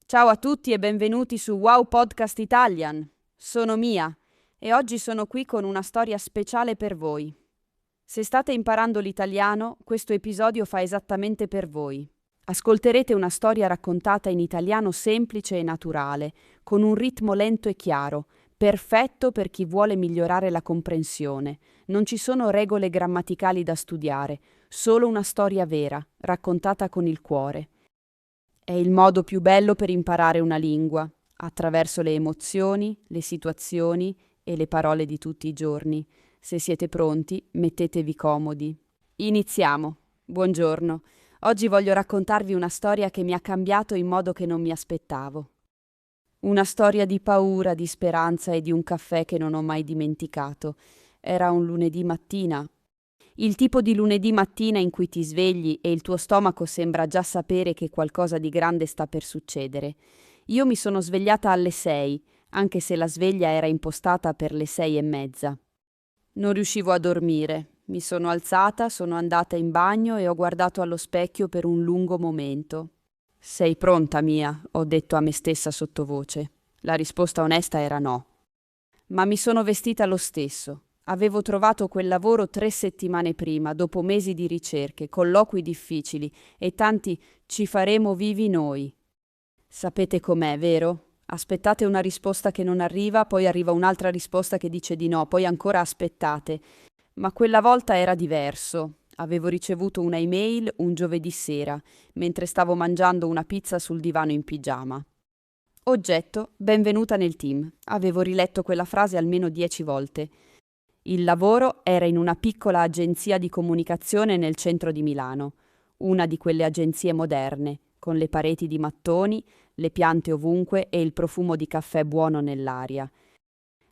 Ciao a tutti e benvenuti su Wow Podcast Italian. Sono Mia e oggi sono qui con una storia speciale per voi. Se state imparando l'italiano, questo episodio fa esattamente per voi. Ascolterete una storia raccontata in italiano semplice e naturale, con un ritmo lento e chiaro, perfetto per chi vuole migliorare la comprensione. Non ci sono regole grammaticali da studiare, solo una storia vera, raccontata con il cuore. È il modo più bello per imparare una lingua, attraverso le emozioni, le situazioni e le parole di tutti i giorni. Se siete pronti, mettetevi comodi. Iniziamo. Buongiorno. Oggi voglio raccontarvi una storia che mi ha cambiato in modo che non mi aspettavo. Una storia di paura, di speranza e di un caffè che non ho mai dimenticato. Era un lunedì mattina. Il tipo di lunedì mattina in cui ti svegli e il tuo stomaco sembra già sapere che qualcosa di grande sta per succedere. Io mi sono svegliata alle 6, anche se la sveglia era impostata per le 6:30. Non riuscivo a dormire. Mi sono alzata, sono andata in bagno e ho guardato allo specchio per un lungo momento. Sei pronta, Mia? Ho detto a me stessa sottovoce. La risposta onesta era no. Ma mi sono vestita lo stesso. Avevo trovato quel lavoro 3 settimane prima, dopo mesi di ricerche, colloqui difficili e tanti ci faremo vivi noi. Sapete com'è, vero? Aspettate una risposta che non arriva, poi arriva un'altra risposta che dice di no, poi ancora aspettate. Ma quella volta era diverso. Avevo ricevuto una email un giovedì sera, mentre stavo mangiando una pizza sul divano in pigiama. Oggetto, benvenuta nel team. Avevo riletto quella frase almeno 10 volte. Il lavoro era in una piccola agenzia di comunicazione nel centro di Milano, una di quelle agenzie moderne, con le pareti di mattoni, le piante ovunque e il profumo di caffè buono nell'aria.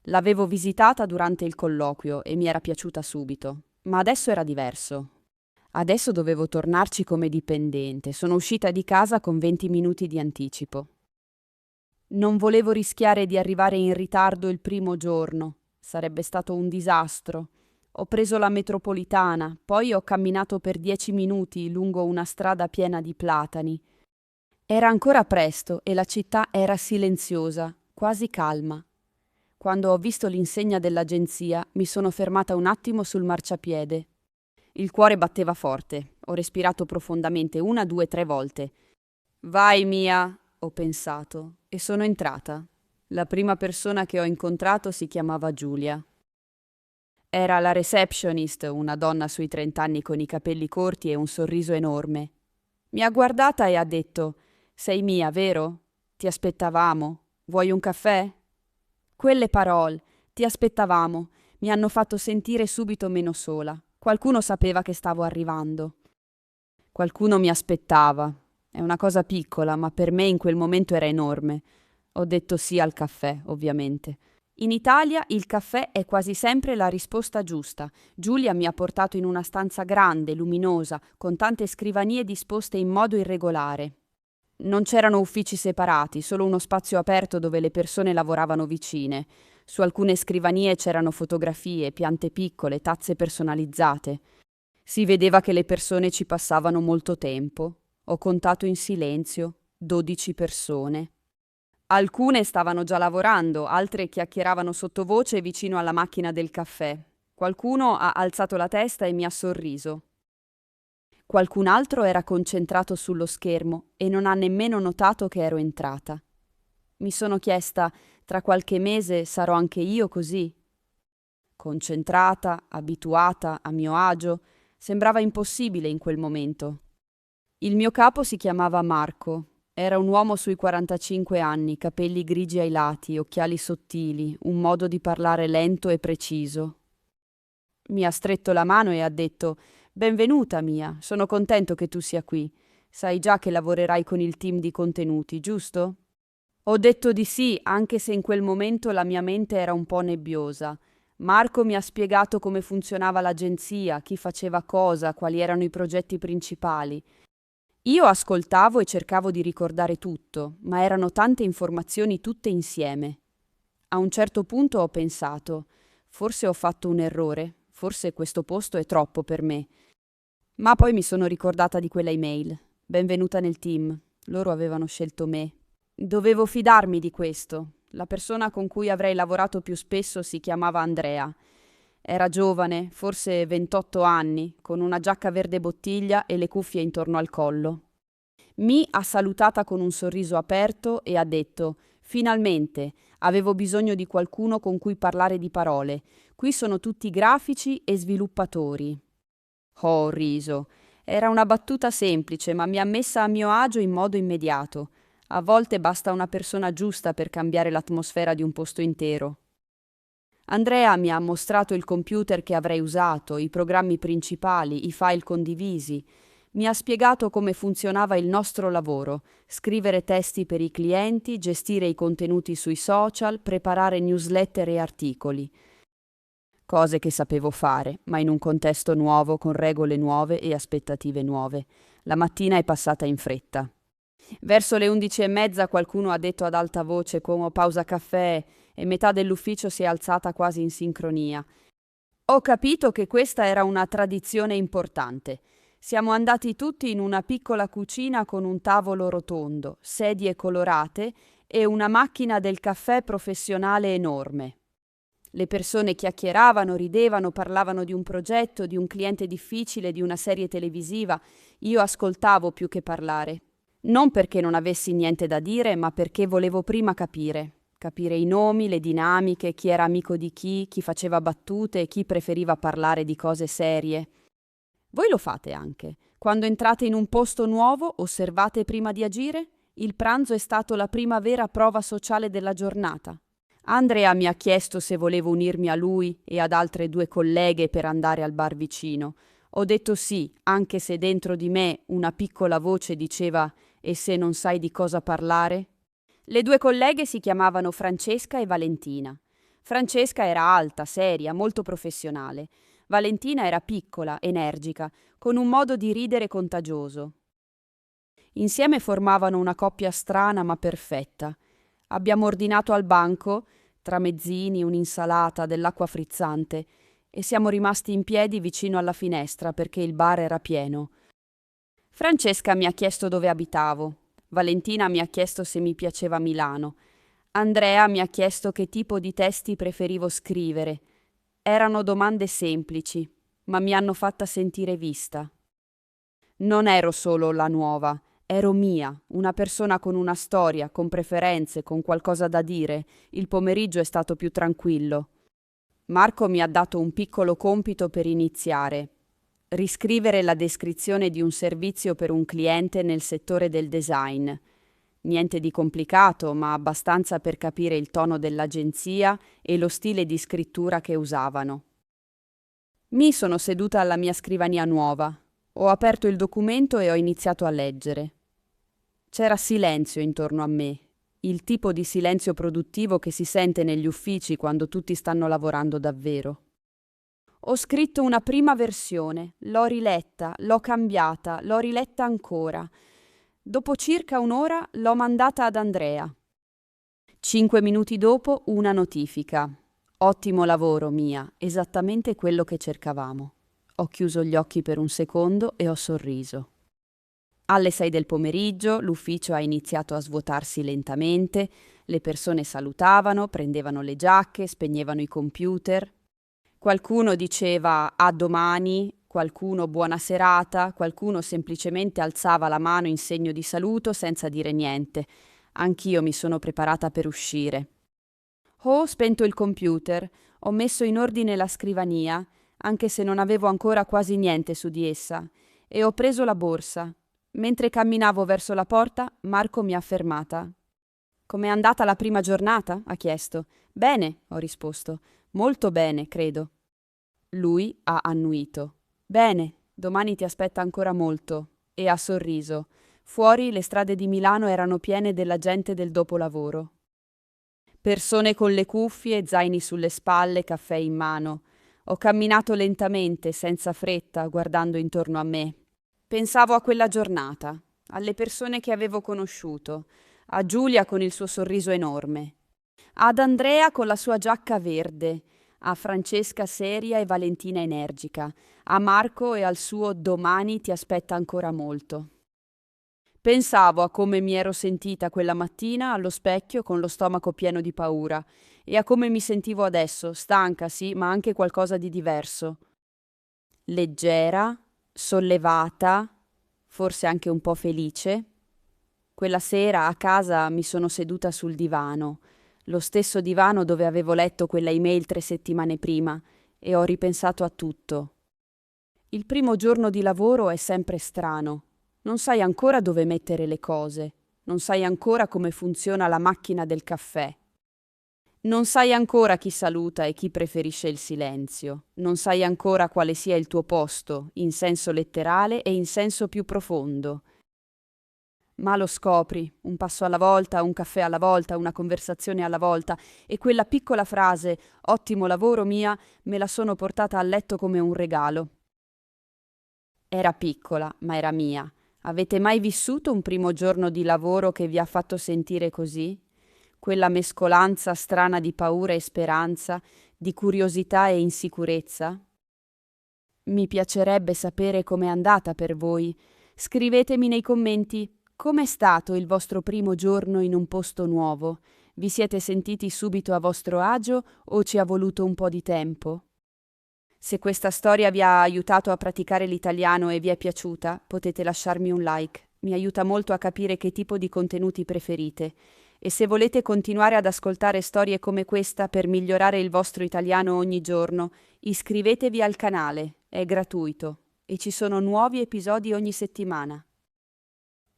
L'avevo visitata durante il colloquio e mi era piaciuta subito, ma adesso era diverso. Adesso dovevo tornarci come dipendente, sono uscita di casa con 20 minuti di anticipo. Non volevo rischiare di arrivare in ritardo il primo giorno. Sarebbe stato un disastro. Ho preso la metropolitana, poi ho camminato per 10 minuti lungo una strada piena di platani. Era ancora presto e la città era silenziosa, quasi calma. Quando ho visto l'insegna dell'agenzia, mi sono fermata un attimo sul marciapiede. Il cuore batteva forte. Ho respirato profondamente 1, 2, 3 volte. Vai, Mia, ho pensato, e sono entrata. La prima persona che ho incontrato si chiamava Giulia. Era la receptionist, una donna sui 30 anni con i capelli corti e un sorriso enorme. Mi ha guardata e ha detto: Sei Mia, vero? Ti aspettavamo. Vuoi un caffè? Quelle parole, ti aspettavamo, mi hanno fatto sentire subito meno sola. Qualcuno sapeva che stavo arrivando. Qualcuno mi aspettava. È una cosa piccola, ma per me in quel momento era enorme. Ho detto sì al caffè, ovviamente. In Italia il caffè è quasi sempre la risposta giusta. Giulia mi ha portato in una stanza grande, luminosa, con tante scrivanie disposte in modo irregolare. Non c'erano uffici separati, solo uno spazio aperto dove le persone lavoravano vicine. Su alcune scrivanie c'erano fotografie, piante piccole, tazze personalizzate. Si vedeva che le persone ci passavano molto tempo. Ho contato in silenzio 12 persone. Alcune stavano già lavorando, altre chiacchieravano sottovoce vicino alla macchina del caffè. Qualcuno ha alzato la testa e mi ha sorriso. Qualcun altro era concentrato sullo schermo e non ha nemmeno notato che ero entrata. Mi sono chiesta, tra qualche mese sarò anche io così? Concentrata, abituata, a mio agio, sembrava impossibile in quel momento. Il mio capo si chiamava Marco. Era un uomo sui 45 anni, capelli grigi ai lati, occhiali sottili, un modo di parlare lento e preciso. Mi ha stretto la mano e ha detto: Benvenuta, Mia, sono contento che tu sia qui. Sai già che lavorerai con il team di contenuti, giusto? Ho detto di sì, anche se in quel momento la mia mente era un po' nebbiosa. Marco mi ha spiegato come funzionava l'agenzia, chi faceva cosa, quali erano i progetti principali. Io ascoltavo e cercavo di ricordare tutto, ma erano tante informazioni tutte insieme. A un certo punto ho pensato: forse ho fatto un errore, forse questo posto è troppo per me. Ma poi mi sono ricordata di quella email. Benvenuta nel team. Loro avevano scelto me. Dovevo fidarmi di questo. La persona con cui avrei lavorato più spesso si chiamava Andrea. Era giovane, forse 28 anni, con una giacca verde bottiglia e le cuffie intorno al collo. Mi ha salutata con un sorriso aperto e ha detto: «Finalmente, avevo bisogno di qualcuno con cui parlare di parole. Qui sono tutti grafici e sviluppatori». Ho riso. Era una battuta semplice, ma mi ha messa a mio agio in modo immediato. A volte basta una persona giusta per cambiare l'atmosfera di un posto intero. Andrea mi ha mostrato il computer che avrei usato, i programmi principali, i file condivisi. Mi ha spiegato come funzionava il nostro lavoro: scrivere testi per i clienti, gestire i contenuti sui social, preparare newsletter e articoli. Cose che sapevo fare, ma in un contesto nuovo, con regole nuove e aspettative nuove. La mattina è passata in fretta. Verso le 11:30 qualcuno ha detto ad alta voce come pausa caffè e metà dell'ufficio si è alzata quasi in sincronia. Ho capito che questa era una tradizione importante. Siamo andati tutti in una piccola cucina con un tavolo rotondo, sedie colorate e una macchina del caffè professionale enorme. Le persone chiacchieravano, ridevano, parlavano di un progetto, di un cliente difficile, di una serie televisiva. Io ascoltavo più che parlare. Non perché non avessi niente da dire, ma perché volevo prima capire i nomi, le dinamiche, chi era amico di chi faceva battute e chi preferiva parlare di cose serie. Voi lo fate anche. Quando entrate in un posto nuovo, osservate prima di agire? Il pranzo è stato la prima vera prova sociale della giornata. Andrea mi ha chiesto se volevo unirmi a lui e ad altre 2 colleghe per andare al bar vicino. Ho detto sì, anche se dentro di me una piccola voce diceva: «E se non sai di cosa parlare?» Le 2 colleghe si chiamavano Francesca e Valentina. Francesca era alta, seria, molto professionale. Valentina era piccola, energica, con un modo di ridere contagioso. Insieme formavano una coppia strana ma perfetta. Abbiamo ordinato al banco, tramezzini, un'insalata, dell'acqua frizzante, e siamo rimasti in piedi vicino alla finestra perché il bar era pieno. Francesca mi ha chiesto dove abitavo. Valentina mi ha chiesto se mi piaceva Milano. Andrea mi ha chiesto che tipo di testi preferivo scrivere. Erano domande semplici, ma mi hanno fatta sentire vista. Non ero solo la nuova, ero Mia, una persona con una storia, con preferenze, con qualcosa da dire. Il pomeriggio è stato più tranquillo. Marco mi ha dato un piccolo compito per iniziare: riscrivere la descrizione di un servizio per un cliente nel settore del design. Niente di complicato, ma abbastanza per capire il tono dell'agenzia e lo stile di scrittura che usavano. Mi sono seduta alla mia scrivania nuova. Ho aperto il documento e ho iniziato a leggere. C'era silenzio intorno a me, il tipo di silenzio produttivo che si sente negli uffici quando tutti stanno lavorando davvero. Ho scritto una prima versione, l'ho riletta, l'ho cambiata, l'ho riletta ancora. Dopo circa un'ora l'ho mandata ad Andrea. 5 minuti dopo una notifica. Ottimo lavoro, Mia, esattamente quello che cercavamo. Ho chiuso gli occhi per un secondo e ho sorriso. Alle 6 del pomeriggio l'ufficio ha iniziato a svuotarsi lentamente, le persone salutavano, prendevano le giacche, spegnevano i computer. Qualcuno diceva a domani, qualcuno buona serata, qualcuno semplicemente alzava la mano in segno di saluto senza dire niente. Anch'io mi sono preparata per uscire. Ho spento il computer, ho messo in ordine la scrivania, anche se non avevo ancora quasi niente su di essa, e ho preso la borsa. Mentre camminavo verso la porta, Marco mi ha fermata. «Com'è andata la prima giornata?» ha chiesto. «Bene», ho risposto. «Molto bene, credo». Lui ha annuito. «Bene, domani ti aspetta ancora molto», e ha sorriso. Fuori le strade di Milano erano piene della gente del dopolavoro. Persone con le cuffie, zaini sulle spalle, caffè in mano. Ho camminato lentamente, senza fretta, guardando intorno a me. Pensavo a quella giornata, alle persone che avevo conosciuto, a Giulia con il suo sorriso enorme, ad Andrea con la sua giacca verde, a Francesca seria e Valentina energica, a Marco e al suo «domani ti aspetta ancora molto». Pensavo a come mi ero sentita quella mattina allo specchio con lo stomaco pieno di paura e a come mi sentivo adesso, stanca sì, ma anche qualcosa di diverso. Leggera, sollevata, forse anche un po' felice. Quella sera a casa mi sono seduta sul divano, lo stesso divano dove avevo letto quella email 3 settimane prima, e ho ripensato a tutto. Il primo giorno di lavoro è sempre strano. Non sai ancora dove mettere le cose, non sai ancora come funziona la macchina del caffè. Non sai ancora chi saluta e chi preferisce il silenzio. Non sai ancora quale sia il tuo posto, in senso letterale e in senso più profondo. Ma lo scopri, un passo alla volta, un caffè alla volta, una conversazione alla volta, e quella piccola frase, ottimo lavoro Mia, me la sono portata a letto come un regalo. Era piccola, ma era mia. Avete mai vissuto un primo giorno di lavoro che vi ha fatto sentire così? Quella mescolanza strana di paura e speranza, di curiosità e insicurezza? Mi piacerebbe sapere com'è andata per voi. Scrivetemi nei commenti com'è stato il vostro primo giorno in un posto nuovo. Vi siete sentiti subito a vostro agio o ci ha voluto un po' di tempo? Se questa storia vi ha aiutato a praticare l'italiano e vi è piaciuta, potete lasciarmi un like. Mi aiuta molto a capire che tipo di contenuti preferite. E se volete continuare ad ascoltare storie come questa per migliorare il vostro italiano ogni giorno, iscrivetevi al canale, è gratuito e ci sono nuovi episodi ogni settimana.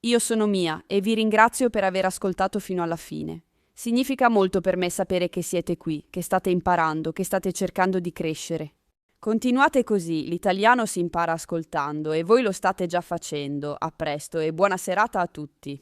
Io sono Mia e vi ringrazio per aver ascoltato fino alla fine. Significa molto per me sapere che siete qui, che state imparando, che state cercando di crescere. Continuate così, l'italiano si impara ascoltando e voi lo state già facendo. A presto e buona serata a tutti.